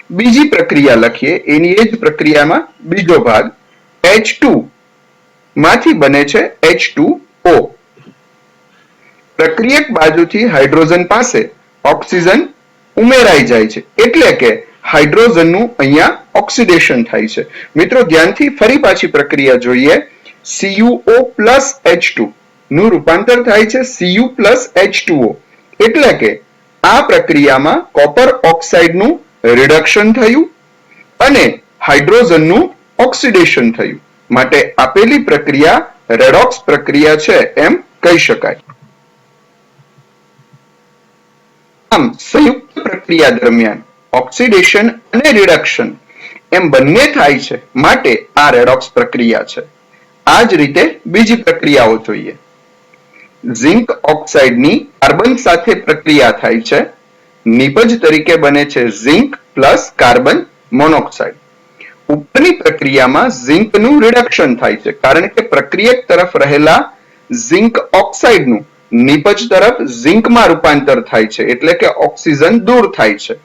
બીજી પ્રક્રિયા લખીએ, એની એ જ પ્રક્રિયામાં બીજો ભાગ H2 માંથી બને છે H2O. પ્રક્રિયક બાજુથી હાઇડ્રોજન પાસે ઓક્સિજન ઉમેરાઈ જાય છે, એટલે કે હાઇડ્રોજનનું અહીંયા ઓક્સિડેશન થાય છે. મિત્રો ધ્યાનથી ફરી પાછી પ્રક્રિયા જોઈએ. CuO પ્લસ H2 નું રૂપાંતર થાય છે Cu પ્લસ H2O, એટલે કે આ પ્રક્રિયામાં કોપર ઓક્સાઇડનું રિડક્શન થયું અને હાઇડ્રોજનનું ઓક્સિડેશન થયું, માટે આપેલી પ્રક્રિયા રેડોક્સ પ્રક્રિયા છે એમ કહી શકાય. આમ સંયુક્ત પ્રક્રિયા દરમિયાન ઓક્સિડેશન અને રિડક્શન એમ બંને થાય છે, માટે આ રેડોક્સ પ્રક્રિયા છે. આ જ રીતે બીજી પ્રક્રિયાઓ જોઈએ. ઝિંક ઓક્સાઇડની કાર્બન સાથે પ્રક્રિયા થાય છે. નિપજ તરીકે બને છે ઝિંક પ્લસ કાર્બન મોનોક્સાઇડ. ઉપરની પ્રક્રિયામાં ઝિંકનું રિડક્શન થાય છે, કારણ કે પ્રક્રિયક તરફ રહેલા ઝિંક ઓક્સાઇડનું નિપજ તરફ ઝિંકમાં રૂપાંતર થાય છે, એટલે કે ઓક્સિજન દૂર થાય છે.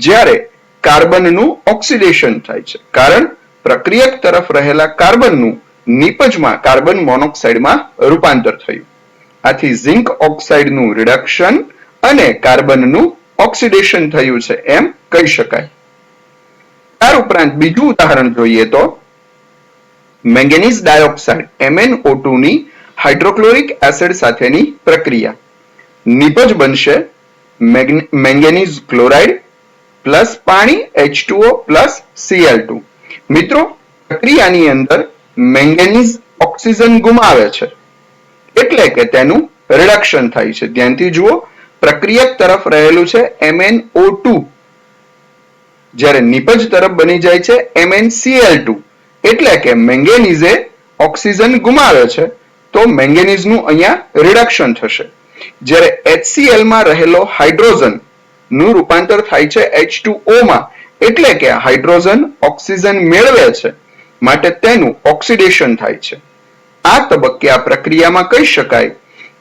જ્યારે કાર્બનનું ઓક્સિડેશન થાય છે, કારણ પ્રક્રિયક તરફ રહેલા કાર્બનનું નિપજમાં કાર્બન મોનોક્સાઇડમાં રૂપાંતર થયું. આથી ઝિંક ઓક્સાઇડનું રિડક્શન અને કાર્બનનું ઓક્સિડેશન થયું છે એમ કહી શકાય. ત્યાર ઉપરાંત બીજું ઉદાહરણ જોઈએ તો મેંગેનીઝ ડાયોક્સાઇડ MnO2 ની હાઇડ્રોક્લોરિક એસિડ સાથેની પ્રક્રિયા. નિપજ બનશે મેંગેનીઝ ક્લોરાઇડ પ્લસ પાણી H2O પ્લસ Cl2. મિત્રો પ્રક્રિયાની અંદર મેંગેનીઝ ઓક્સિજન ગુમાવે છે, એટલે કે તેનું રિડક્શન થાય છે. ધ્યાનથી જુઓ, પ્રક્રિયક તરફ રહેલું છે MnO2, જ્યારે નિપજ તરફ બની જાય છે MnCl2, એટલે કે મેંગેનીઝે ઓક્સિજન ગુમાવે છે તો મેંગેનીઝનું અહીંયા રિડક્શન થશે. જ્યારે HCl માં રહેલો હાઇડ્રોજન નું રૂપાંતર થાય છે H2O માં, એટલે કે હાઇડ્રોજન ઓક્સિજન મેળવે છે, માટે તેનું ઓક્સિડેશન થાય છે. આ તબક્કે આ પ્રક્રિયામાં કહી શકાય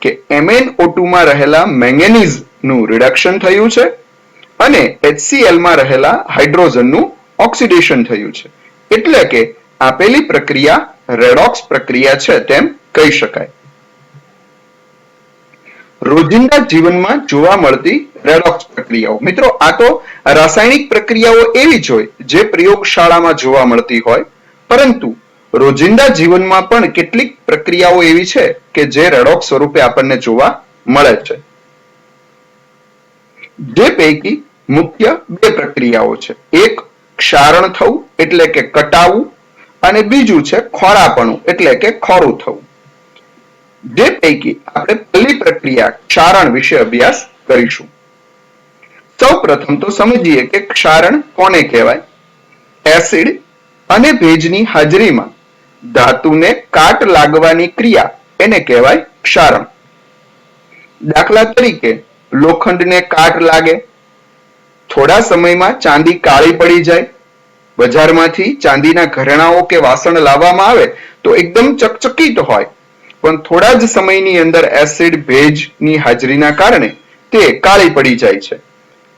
કે MnO2 માં રહેલા મેંગેનીઝ નું રિડક્શન થયું છે અને HCl માં રહેલા હાઇડ્રોજનનું ઓક્સિડેશન થયું છે, એટલે કે આપેલી પ્રક્રિયા રેડોક્સ પ્રક્રિયા છે તેમ કહી શકાય. રોજિંદા જીવનમાં જોવા મળતી રેડોક્સ પ્રક્રિયાઓ. મિત્રો આ તો રાસાયણિક પ્રક્રિયાઓ એવી જ હોય જે પ્રયોગશાળામાં જોવા મળતી હોય, પરંતુ રોજિંદા જીવનમાં પણ કેટલીક પ્રક્રિયાઓ એવી છે કે જે રેડોક્સ સ્વરૂપે આપણને જોવા મળે છે. જે પૈકી મુખ્ય બે પ્રક્રિયાઓ છે. એક ક્ષારણ થવું એટલે કે કટાવું, અને બીજું છે ખોરાપણું એટલે કે ખોરું થવું. જે પૈકી આપણે પહેલી પ્રક્રિયા ક્ષારણ વિશે અભ્યાસ કરીશું. સૌ પ્રથમ તો સમજીએ કે ક્ષારણ કોને કહેવાય. એસિડ અને ભેજની હાજરીમાં ધાતુને કાટ લાગવાની ક્રિયા એને કહેવાય ક્ષારણ. દાખલા તરીકે લોખંડને કાટ લાગે, થોડા સમયમાં ચાંદી કાળી પડી જાય. બજારમાંથી ચાંદીના ઘરેણાઓ કે વાસણ લાવવામાં આવે તો એકદમ ચકચકિત હોય, પણ થોડા જ સમયની અંદર એસિડ ભેજની હાજરીના કારણે તે કાળી પડી જાય છે.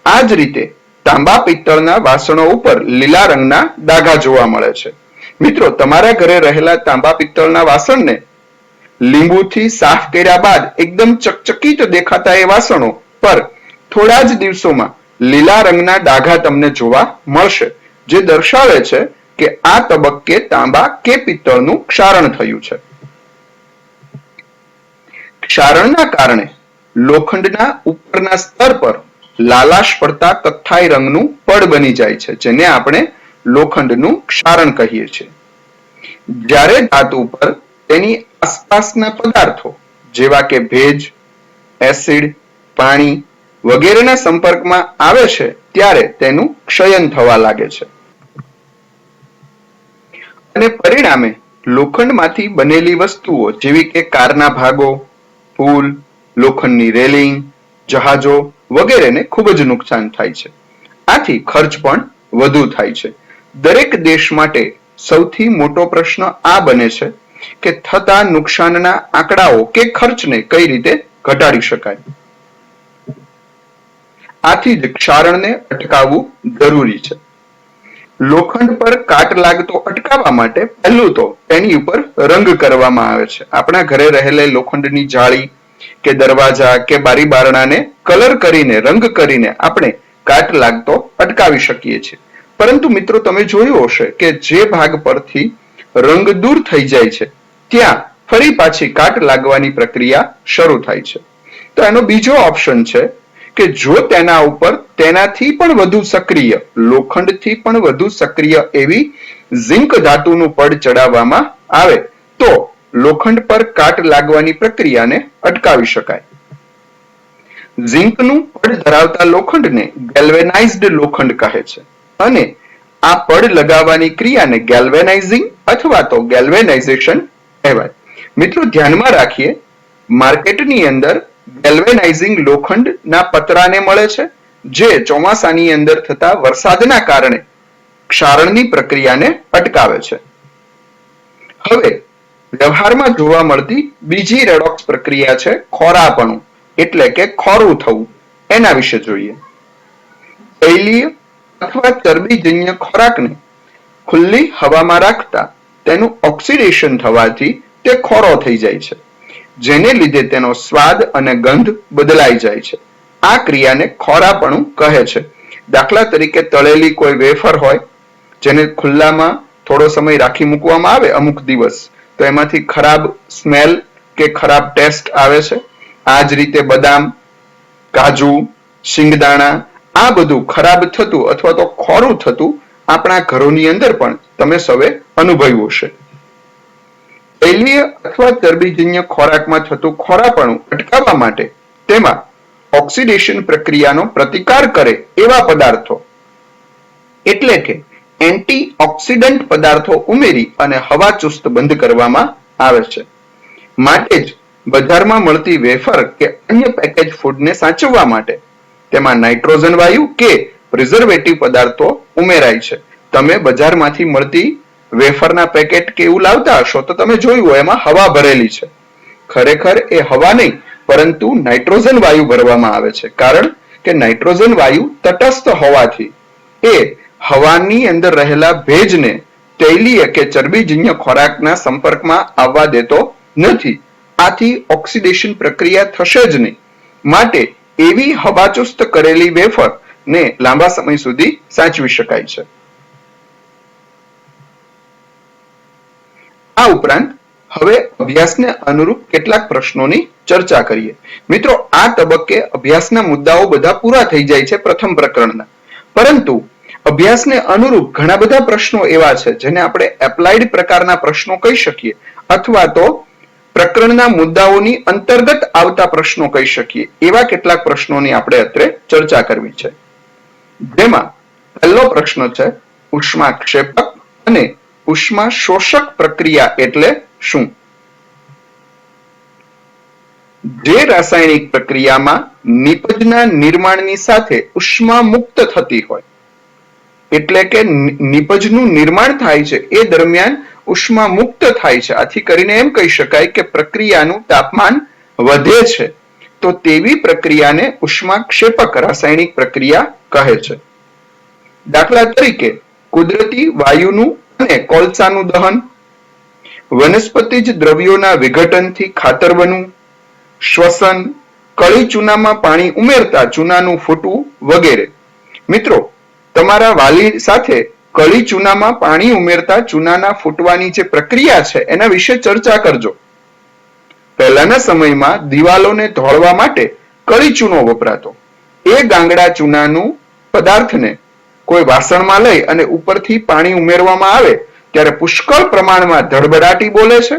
આ જ રીતે તાંબા પિત્તળના વાસણો ઉપર લીલા રંગના ડાઘા જોવા મળે છે. મિત્રો, તમારા ઘરે રહેલા તાંબા પિત્તળના વાસણને લીંબુથી સાફ કર્યા બાદ એકદમ ચકચકિત દેખાતા એ વાસણો પર થોડા જ દિવસોમાં લીલા રંગના ડાઘા તમને જોવા મળશે, જે દર્શાવે છે કે આ તબક્કે તાંબા કે પિત્તળનું ક્ષારણ થયું છે. ક્ષારણના કારણે લોખંડના ઉપરના સ્તર પર લાલાશ પડતા કથ્થાઈ રંગનું પડ બની જાય છે, જેને આપણે લોખંડનું ક્ષારણ કહીએ છીએ. જ્યારે ધાતુ પર તેની આસપાસના પદાર્થો જેવા કે ભેજ, એસિડ, પાણી વગેરેના સંપર્કમાં આવે છે ત્યારે તેનું ક્ષયન થવા લાગે છે અને પરિણામે લોખંડમાંથી બનેલી વસ્તુઓ જેવી કે કારના ભાગો, પુલ, લોખંડની રેલિંગ, જહાજો વગેરેને ખૂબ જ નુકસાન થાય છે. આથી ખર્ચ પણ વધુ થાય છે. દરેક દેશ માટે સૌથી મોટો પ્રશ્ન આ બને છે કે થતા નુકસાનના આંકડાઓ કે ખર્ચને કઈ રીતે ઘટાડી શકાય. આથી જ ક્ષારણને અટકાવવું જરૂરી છે. લોખંડ પર કાટ લાગતો અટકાવવા માટે પહેલું તો તેની ઉપર રંગ કરવામાં આવે છે. આપણા ઘરે રહેલી લોખંડની જાળી કે દરવાજા કે બારી બારણાને કલર કરીને, રંગ કરીને આપણે કાટ લાગતો અટકાવી શકીએ છીએ. પરંતુ મિત્રો, તમે જોયું હશે કે જે ભાગ પરથી રંગ દૂર થઈ જાય છે ત્યાં ફરી પાછી કાટ લાગવાની પ્રક્રિયા શરૂ થાય છે. તો એનો બીજો ઓપ્શન છે કે જો તેના ઉપર તેનાથી પણ વધુ સક્રિય, લોખંડથી પણ વધુ સક્રિય એવી ઝિંક ધાતુનું પડ ચડાવવામાં આવે તો લોખંડ પર કાટ લાગવાની પ્રક્રિયાને અટકાવી શકાય. ઝિંકનું પડ ધરાવતા લોખંડને ગેલ્વેનાઇઝ્ડ લોખંડ કહે છે અને આ પડ લગાવવાની ક્રિયાને ગેલ્વેનાઇઝિંગ અથવા તો ગેલ્વેનાઇઝેશન કહેવાય. મિત્રો, ધ્યાનમાં રાખીએ, માર્કેટની અંદર ગેલ્વેનાઇઝિંગ લોખંડના પતરાને મળે છે, જે ચોમાસાની અંદર થતા વરસાદના કારણે ક્ષારણની પ્રક્રિયાને અટકાવે છે. હવે વ્યવહારમાં જોવા મળતી બીજી રેડોક્સ પ્રક્રિયા છે ખોરાપણું, એટલે કે ખોરું થવું. એના વિશે જોઈએ. તૈલીય અથવા ચરબીજન્ય ખોરાકને ખુલ્લી હવામાં રાખતા તેનું ઓક્સિડેશન થવાથી તે ખોરો થઈ જાય છે, જેને લીધે તેનો સ્વાદ અને ગંધ બદલાઈ જાય છે. આ ક્રિયાને ખોરાપણું કહે છે. દાખલા તરીકે તળેલી કોઈ વેફર હોય જેને ખુલ્લામાં થોડો સમય રાખી મૂકવામાં આવે અમુક દિવસ, તો એમાંથી ખરાબ સ્મેલ કે ખરાબ ટેસ્ટ આવે છે. આ જ રીતે બદામ, કાજુ, શિંગદાણા આ બધું ખરાબ થતું અથવા તો ખોરું થતું આપણા ઘરોની અંદર પણ તમે સૌએ અનુભવ્યું હશે. તૈલીય અથવા ચરબીજન્ય ખોરાકમાં થતું ખોરાપણું અટકાવવા માટે તેમાં ઓક્સિડેશન પ્રક્રિયાનો પ્રતિકાર કરે એવા પદાર્થો એટલે કે એન્ટીઓક્સિડન્ટ પદાર્થો ઉમેરી અને હવા ચુસ્ત બંધ કરવામાં આવે છે. માટે જ બજારમાં મળતી વેફર કે અન્ય પેકેજ ફૂડને સાચવવા માટે તેમાં નાઇટ્રોજન વાયુ કે પ્રિઝર્વેટિવ પદાર્થો ઉમેરાય છે. તમે બજારમાંથી મળતી વેફરના પેકેટ કે એવું લાવતા હશો તો તમે જોયું હોય એમાં હવા ભરેલી છે. ખરેખર એ હવા નહીં પરંતુ નાઇટ્રોજન વાયુ ભરવામાં આવે છે, કારણ કે નાઇટ્રોજન વાયુ તટસ્થ હોવાથી એ હવાની અંદર રહેલા ભેજને તૈલીય કે ચરબીજન્ય ખોરાકના સંપર્કમાં આવવા દેતો નથી. આથી ઓક્સિડેશન પ્રક્રિયા થશે જ નહીં. માટે એવી હવાચુસ્ત કરેલી વેફર ને લાંબા સમય સુધી સાચવી શકાય છે. આ ઉપરાંત હવે અભ્યાસને અનુરૂપ કેટલાક પ્રશ્નોની ચર્ચા કરીએ. મિત્રો, આ તબક્કે અભ્યાસના મુદ્દાઓ બધા પૂરા થઈ જાય છે પ્રથમ પ્રકરણના, પરંતુ અભ્યાસને અનુરૂપ ઘણા બધા પ્રશ્નો એવા છે જેને આપણે એપ્લાઇડ પ્રકારના પ્રશ્નો કહી શકીએ અથવા તો પ્રકરણના મુદ્દાઓની અંતર્ગત આવતા પ્રશ્નો કહી શકીએ. એવા કેટલાક પ્રશ્નોની આપણે અત્રે ચર્ચા કરવી છે. જેમાં પહેલો પ્રશ્ન છે ઉષ્માક્ષેપક અને ઉષ્મા શોષક પ્રક્રિયા એટલે શું? જે રાસાયણિક પ્રક્રિયામાં નિપજના નિર્માણની સાથે ઉષ્મા મુક્ત થતી હોય, એટલે કે નિપજનું નિર્માણ થાય છે એ દરમિયાન ઉષ્મા મુક્ત થાય છે, આથી કરીને એમ કહી શકાય કે પ્રક્રિયાનું તાપમાન વધે છે, તો તેવી પ્રક્રિયાને ઉષ્માક્ષેપક રાસાયણિક પ્રક્રિયા કહે છે. દાખલા તરીકે કુદરતી વાયુનું અને કોલસાનું દહન, વનસ્પતિજ દ્રવ્યોના વિઘટનથી ખાતર બનવું, શ્વસન, કળી ચૂનામાં પાણી ઉમેરતા ચૂનાનું ફૂટવું વગેરે. મિત્રો, તમારા વાલી સાથે કળી ચૂનામાં પાણી ઉમેરતા ચૂનાના ફૂટવાની જે પ્રક્રિયા છે એના વિશે ચર્ચા કરજો. પહેલાના સમયમાં દિવાલોને ધોળવા માટે કળી ચૂનો વપરાતો. એ ગાંગડા ચૂનાનું પદાર્થને કોઈ વાસણમાં લઈ અને ઉપરથી પાણી ઉમેરવામાં આવે ત્યારે પુષ્કળ પ્રમાણમાં ધડબડાટી બોલે છે,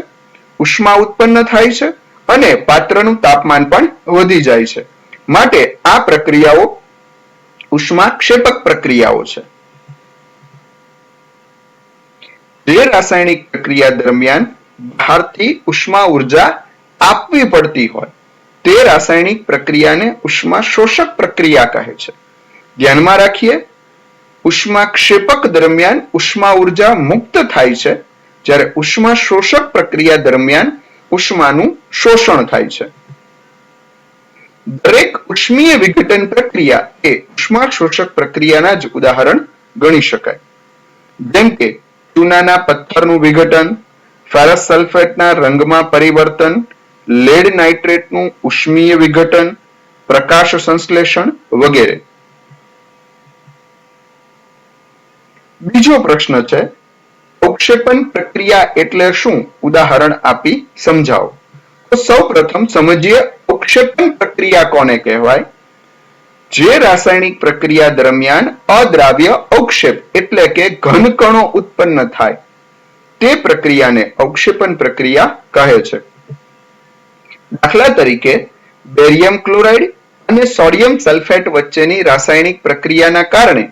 ઉષ્મા ઉત્પન્ન થાય છે અને પાત્રનું તાપમાન પણ વધી જાય છે. માટે આ પ્રક્રિયાઓ ઉષ્માક્ષેપક પ્રક્રિયાઓ છે. જે રાસાયણિક પ્રક્રિયા દરમિયાન બહારથી ઉષ્મા ઉર્જા આપવી પડતી હોય તે રાસાયણિક પ્રક્રિયાને ઉષ્મા શોષક પ્રક્રિયા કહે છે. ધ્યાનમાં રાખીએ, ઉષ્માક્ષેપક દરમિયાન ઉષ્મા ઉર્જા મુક્ત થાય છે, જ્યારે ઉષ્મા શોષક પ્રક્રિયા દરમિયાન ઉષ્માનું શોષણ થાય છે. દરેક ઉષ્મીય વિઘટન પ્રક્રિયા એ ઉષ્મા શોષક પ્રક્રિયાના જ ઉદાહરણ ગણી શકાય. જેમ કે ચૂનાના પથ્થરનું વિઘટન, ફેરસ સલ્ફેટના રંગમાં પરિવર્તન, લેડ નાઇટ્રેટનું ઉષ્મીય વિઘટન, પ્રકાશ સંશ્લેષણ વગેરે. બીજો પ્રશ્ન છે, અવક્ષેપન પ્રક્રિયા એટલે શું? ઉદાહરણ આપી સમજાવો. તો સૌ પ્રથમ સમજીએ અવક્ષેપન પ્રક્રિયા કોને કહેવાય. જે રાસાયણિક પ્રક્રિયા દરમિયાન અદ્રાવ્ય અવક્ષેપ એટલે કે ઘનકણો ઉત્પન્ન થાય તે પ્રક્રિયાને અવક્ષેપન પ્રક્રિયા કહે છે. દાખલા તરીકે બેરિયમ ક્લોરાઇડ અને સોડિયમ સલ્ફેટ વચ્ચેની રાસાયણિક પ્રક્રિયાના કારણે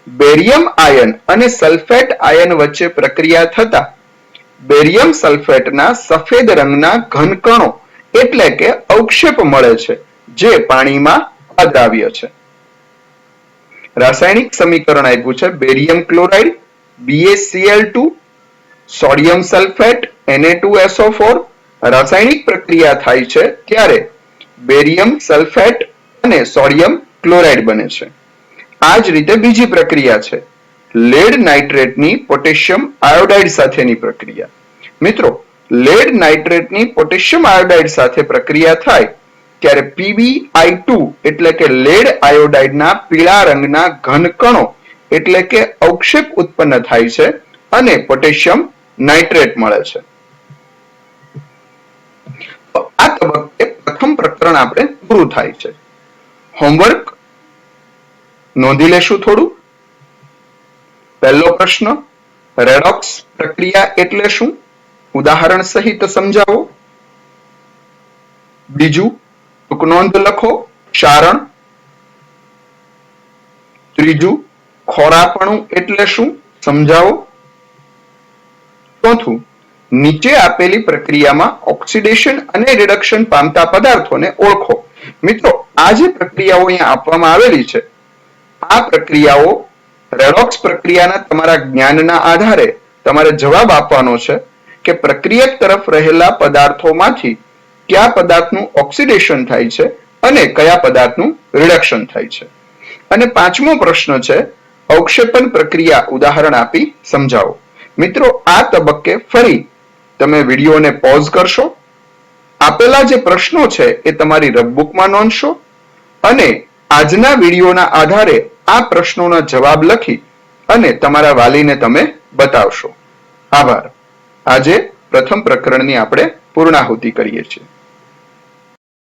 બેરિયમ આયન અને સલ્ફેટ આયન વચ્ચે પ્રક્રિયા થતા બેરિયમ સલ્ફેટના સફેદ રંગના ઘનકણો એટલે કે અવક્ષેપ મળે છે, જે પાણીમાં અદ્રાવ્ય છે. રાસાયણિક સમીકરણ આપ્યું છે barium chloride BaCl2, sodium sulphate Na2SO4. રાસાયણિક પ્રક્રિયા થાય છે ત્યારે બેરિયમ સલ્ફેટ અને સોડિયમ ક્લોરાઇડ બને છે. આ જ રીતે બીજી પ્રક્રિયા છે લેડ નાઇટ્રેટની પોટેશિયમ આયોડાઇડ સાથેની પ્રક્રિયા. મિત્રો, લેડ નાઇટ્રેટની પોટેશિયમ આયોડાઇડ સાથે પ્રક્રિયા થાય ત્યારે PbI2 એટલે કે લેડ આયોડાઇડના પીળા રંગના ઘનકણો એટલે કે અવક્ષેપ ઉત્પન્ન થાય છે અને પોટેશિયમ નાઇટ્રેટ મળે છે. આ તબક્કે પ્રથમ પ્રકરણ આપણે પૂરું થાય છે. હોમવર્ક નોંધી લેશું થોડું. પહેલો પ્રશ્ન, રેડોક્સ પ્રક્રિયા એટલે શું? ઉદાહરણ સહિત સમજાવો. બીજું, ટૂંક નોંધ લખો, ચારણ. ત્રીજું, ખોરાપણું એટલે શું? સમજાવો. ચોથું, નીચે આપેલી પ્રક્રિયામાં ઓક્સિડેશન અને રિડક્શન પામતા પદાર્થોને ઓળખો. મિત્રો, આ જે પ્રક્રિયાઓ અહીંયા આપવામાં આવેલી છે આ પ્રક્રિયાઓ રેડોક્સ પ્રક્રિયાના તમારા જ્ઞાનના આધારે તમારે જવાબ આપવાનો છે કે પ્રક્રિયક તરફ રહેલા પદાર્થોમાંથી કયા પદાર્થનું ઓક્સિડેશન થાય છે અને કયા પદાર્થનું રિડક્શન થાય છે. અને પાંચમો પ્રશ્ન છે અવક્ષેપન પ્રક્રિયા ઉદાહરણ આપી સમજાવો. મિત્રો, આ તબક્કે ફરી તમે વિડીયોને પોઝ કરશો, આપેલા જે પ્રશ્નો છે એ તમારી રફબુકમાં નોંધશો અને આજના વિડીયોના આધારે આ પ્રશ્નોના જવાબ લખી અને તમારા વાલીને તમે બતાવશો. આભાર. આજે પ્રથમ પ્રકરણની આપણે પૂર્ણાહુતિ કરીએ છીએ.